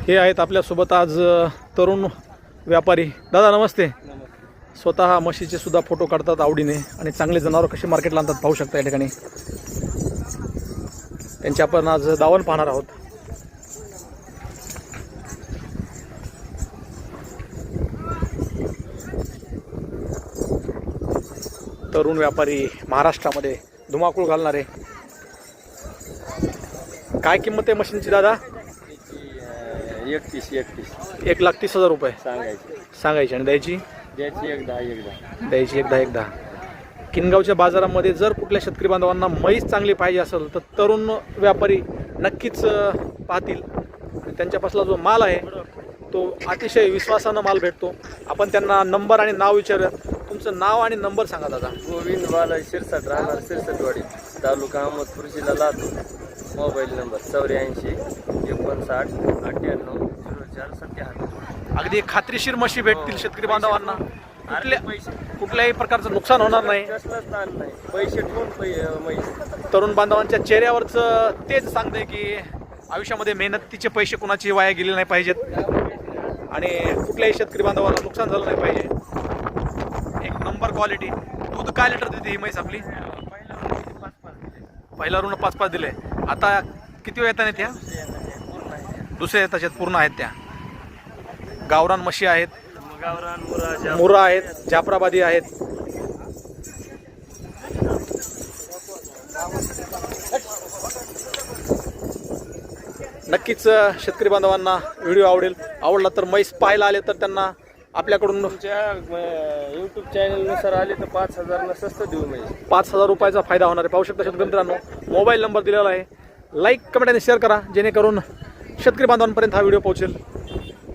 हे आहेत आपल्यासोबत आज तरुण व्यापारी. दादा नमस्ते. स्वतः म्हशीचे सुद्धा फोटो काढतात आवडीने आणि चांगले जनावर कसे मार्केटला आणतात पाहू शकता या ठिकाणी. त्यांची आपण आज दावण पाहणार आहोत. तरुण व्यापारी महाराष्ट्रामध्ये धुमाकूळ घालणारे. काय किंमत आहे मशीनची दादा? 1,30,000 रुपये सांगायची आणि द्यायची 1,10,000. किनगावच्या बाजारामध्ये जर कुठल्या शेतकरी बांधवांना म्हैस चांगली पाहिजे असेल तर तरुण व्यापारी नक्कीच पाहतील. त्यांच्यापासला जो माल आहे तो अतिशय विश्वासानं माल भेटतो. आपण त्यांना नंबर आणि नाव विचारूया. तुमचं नाव आणि नंबर सांगा दादा. गोविंद बालाजी शिरसाट, राहणार शिरसटवाडी, तालुका अहमदपूर, जिल्हा लातूर. Mobile number 84 59 98 04 77. अगदी खात्रीशीर म्हशी भेटतील शेतकरी बांधवांना. कुठल्याही प्रकारचं नुकसान होणार नाही. कसलंच ताण नाही. पैसे ठेवून तरुण बांधवांच्या चेहऱ्यावरचं तेच सांगते की आयुष्यामध्ये मेहनतीचे पैसे कुणाची वाया गेले नाही पाहिजेत आणि कुठल्याही शेतकरी बांधवाला नुकसान झालं नाही पाहिजे. एक नंबर क्वालिटी. दूध काय लिटर देते ही म्हैस आपली? पहिला ऋण 5-5 दिले. आता किती वेळ येतात त्या? दुसऱ्या येतात पूर्ण आहेत त्या. गावरान म्हशी आहेत, मुरा आहेत, जाफराबादी आहेत. नक्कीच शेतकरी बांधवांना व्हिडिओ आवडला तर म्हैस पाहायला आले तर त्यांना आपल्याकडून यूट्यूब चॅनलनुसार आले तर 5,000 स्वस्त देऊ. 5,000 रुपयाचा फायदा होणार आहे. पाहू शकता शेतकरी मित्रांनो. मोबाईल नंबर दिलेला आहे. लाईक कमेंट आणि शेअर करा जेणेकरून शेतकरी बांधवांपर्यंत हा व्हिडिओ पोहोचेल.